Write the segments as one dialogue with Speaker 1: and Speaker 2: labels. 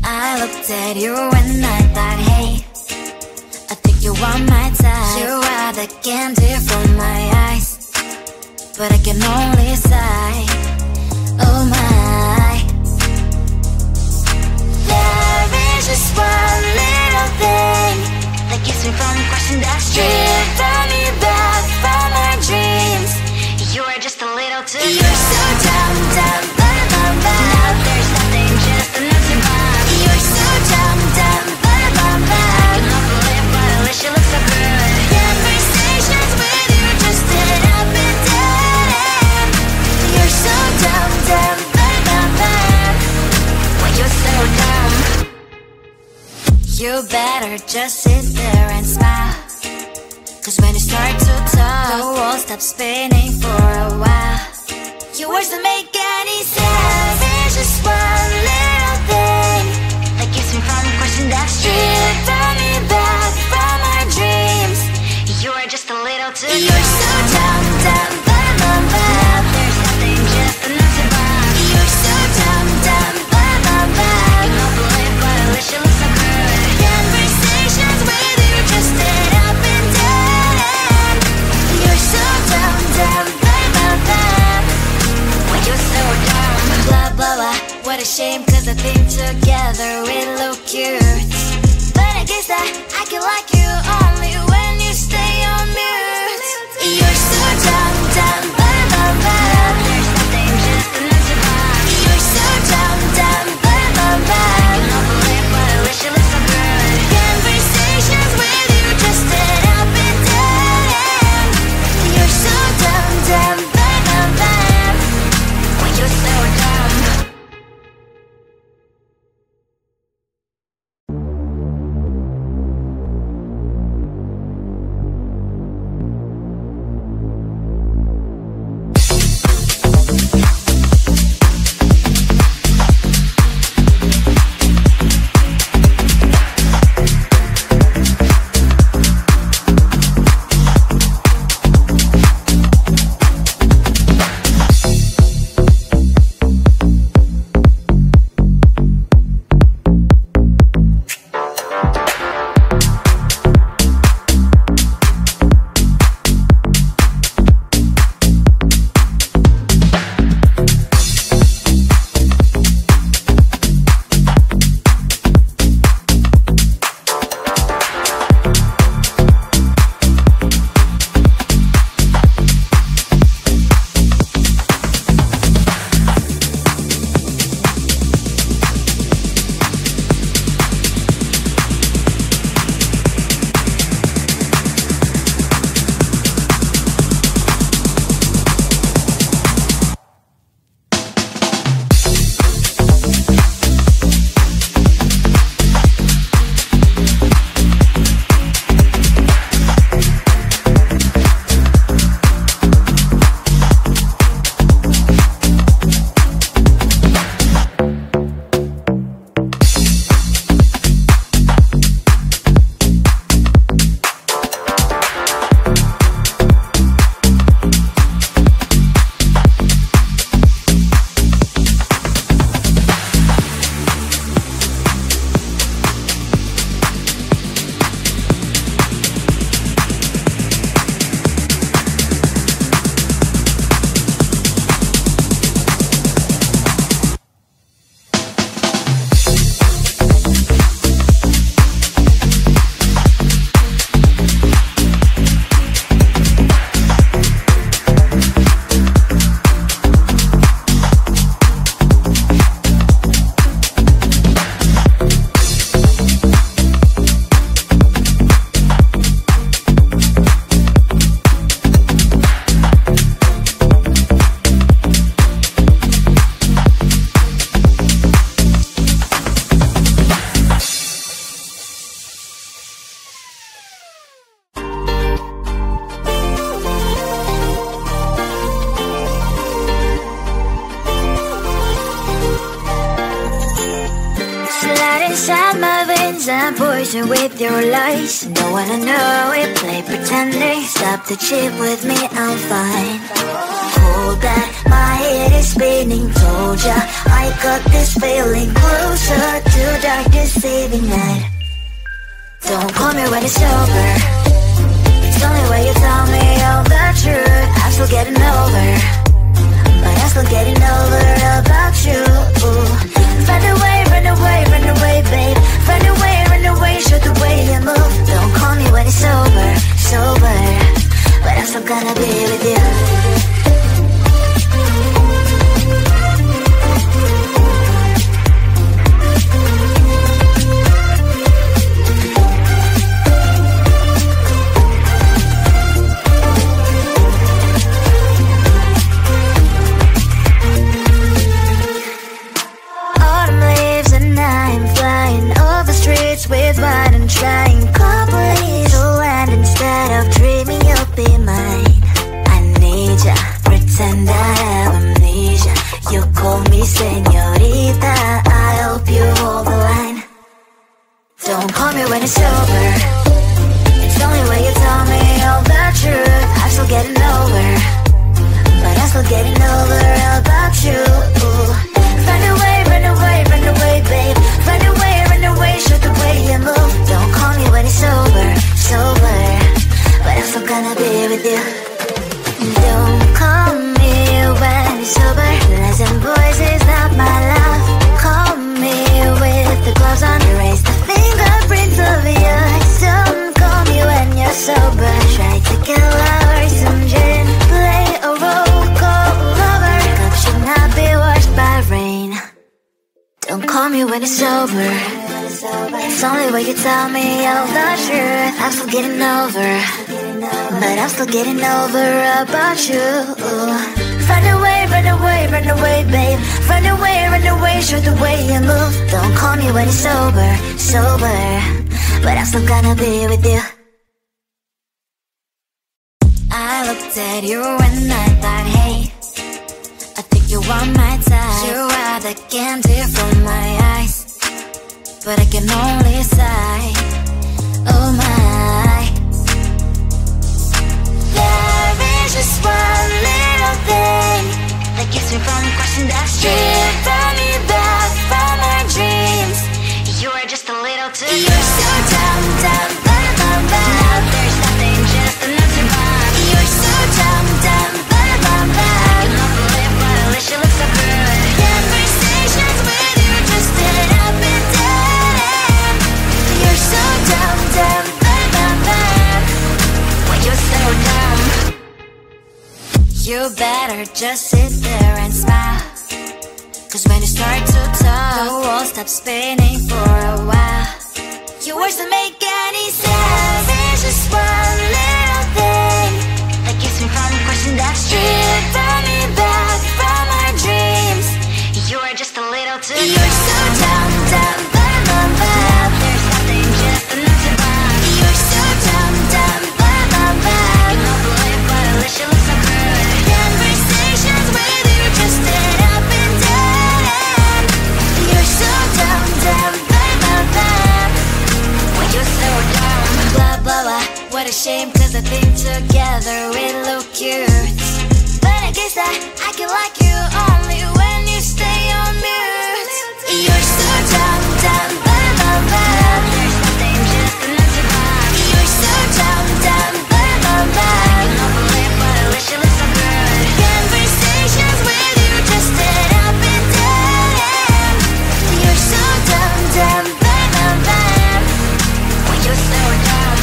Speaker 1: I looked at you and I thought, hey, I think you are my type. You are the candy from my eyes, but I can only sigh, oh my. There is just one little thing that keeps me from crossing that street. Drive me back from my dreams. You are just a little too good. You're so dumb, dumb, bum, bum, bum. Now there's nothing, just enough to buy. You're so dumb, dumb, bum, bum, bum. I cannot believe, but at least you look so good. Conversations with you just end up in dead end. You're so dumb, dumb, bum, bum, bum. When you're so dumb, you better just sit there and smile. Cause when you start to talk, the world stops spinning for a while. Your words don't make any sense. There's just one little thing that keeps me from crossing that street. Draw me back from our dreams. You are just a little too good. You're so dumb, dumb, bum, bum, bum. There's nothing, just enough to buy. You're so dumb, dumb, bum, bum, bum. I cannot believe, but at least you look so good. Conversations with you just end up in dead end. You're so dumb, dumb, bum, bum, bum. When you're so dumb, blah, blah, blah. What a shame, cause I think together we look cute. But I guess that I can like you only when you stay on mute. You're so dumb, dumb, bum, bum, bum. There's nothing, just enough to buy. You're so dumb, dumb, bum, bum, bum. I cannot believe, but at least you look so good. Conversations with you just end up in dead end. You're so dumb, dumb, bum, bum, bum. When you're so dumb. And poison with your lies. Don't wanna know it, play pretending. Stop the chip with me, I'm fine. Hold back, my head is spinning. Told ya, I got this feeling closer to dark deceiving night. Don't call me when it's over. It's the only way you tell me all the truth. I'm still getting over, but I'm still getting over about you. Run away, run away, run away, babe. Run away, show the way you move. Don't call me when it's over, sober, but I'm still gonna be with you. With wine and trying copies to land instead of dreaming you'll be mine. I need ya, pretend I have amnesia. You call me señorita, I hope you hold the line. Don't call me when it's over. It's the only way you tell me all the truth. I'm still getting over, but I'm still getting over about you. Run away, run away, run away, babe. Run away, show the way you move. Don't call me when it's over, sober, but I'm still gonna be with you. Don't call me when it's sober. Listen, boys, is not my love. Call me with the gloves on. Erase the fingerprints of yours. Don't call me when you're sober. Try to get lower, some gin. Play a role, call lover. Cup should not be washed by rain. Don't call me when it's over. It's the only way you tell me all the truth. I'm still getting over, but I'm still getting over about you. Run away, run away, run away, babe. Run away, show the way you move. Don't call me when it's sober, sober, but I'm still gonna be with you. I looked at you and I thought, hey, I think you are my type. You are the candy from my eyes, but I can only sigh, oh my. There is just one little thing that keeps me from crossing that street. Bring me back from my dreams. You are just a little too good. You're so dumb, dumb, bum, bum, bum. Now there's nothing, just enough to bomb. You're so dumb, dumb, bum, bum, bum. I cannot believe what at least you look so good. Conversations with you just end up in dead. You're so dumb, dumb, bum, bum, bum. When you're so dumb, you better just sit there and smile. Cause when you start to talk, the world stops spinning for a while. Your words don't make any sense. There's just one little thing that keeps me from crossing that street. Bring me back from our dreams. You are just a little too good. You're so dumb, dumb, bum, bum, bum. There's nothing, just enough to bomb. You're so dumb, dumb, bum, bum, bum. I cannot believe what at least you look so good. Conversations with you just end up in dead end. You're so dumb, dumb, bum, bum, bum. When you're so dumb, blah, blah, blah. What a shame, cause I think together we look cute. But I guess that I can like you only when you stay on mute. You're so dumb, dumb, bum, bum, bum. There's nothing, just enough to bomb. You're so dumb, dumb, bum, bum, bum. I cannot believe what at least you look so good. Conversations with you just end up in dead end. You're so dumb, dumb, bum, bum, bum. When you're so dumb.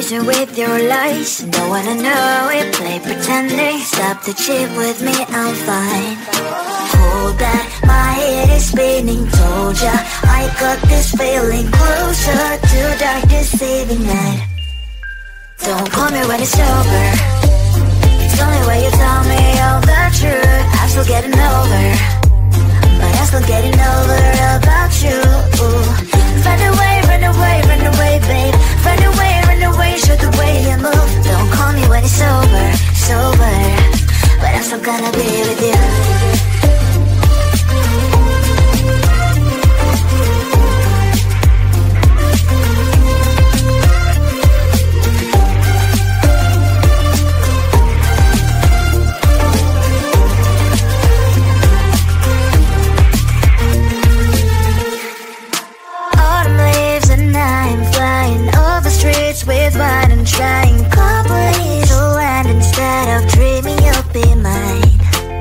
Speaker 1: poison with your lies. Don't wanna know it, play pretending. Stop the cheat with me, I'm fine. Hold that, my head is spinning. Told ya, I got this feeling. Closer to dark deceiving night. Don't call me when it's over. It's only when you tell me all the truth. I'm still getting over, but I'm still getting over about you. Run away, run away, run away, babe. Run away, show the way you move. Don't call me when it's over, sober, but I'm still gonna be with you. With what I'm trying, complete to land instead of dreaming you'll be mine.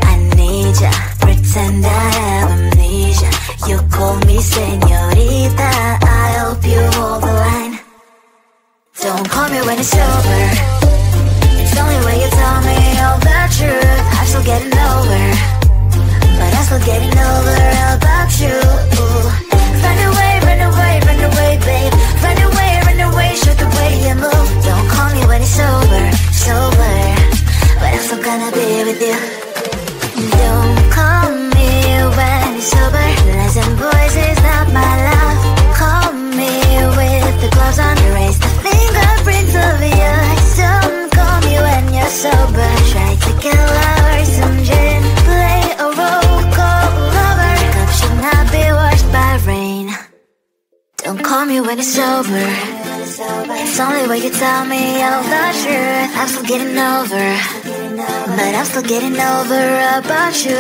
Speaker 1: I need ya, pretend I have amnesia. You call me señorita, I hope you hold the line. Don't call me when it's over. It's only when you tell me all the truth. I'm still getting over, but I'm still getting over about you. Run away, run away, run away, babe. Run away, show the way you move. Don't call me when it's over, sober, but I'm still gonna be with you. Don't call me when it's over. Lies and boys is not my love. Call me with the gloves on. Erase the fingerprints of yours. Don't call me when you're sober. Try to get lover, some gin. Play a role, call lover. Cup should not be washed by rain. Don't call me when it's over. It's only when you tell me all the truth. I'm still getting over, but I'm still getting over about you.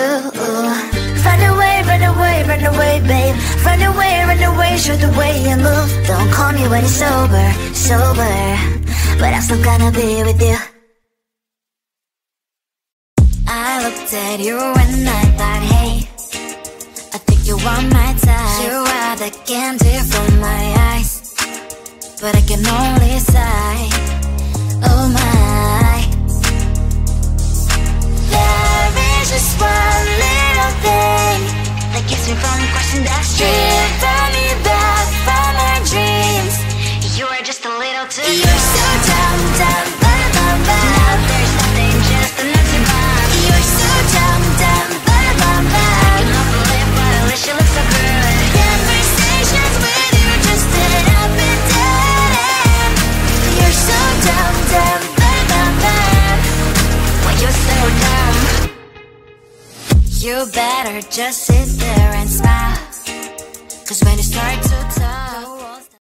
Speaker 1: Run away, run away, run away, babe. Run away, show the way you move. Don't call me when it's over, sober, but I'm still gonna be with you. I looked at you and I thought, hey, I think you want my time. You are the candy from my eyes, but I can only sigh, oh my. There is just one little thing that keeps me from crossing that street. Drive me back from my dreams. You are just a little too close. You're so dumb, dumb, bum, bum, bum. Now there's nothing, just an empty bomb. You're so dumb, dumb, bum, bum, bum. You love the lip, but at least you look so good. Conversations with you just end up and down. You're so dumb, dumb, bum, bum, bum. Why you're so dumb? You better just sit there and smile, 'cause when you start to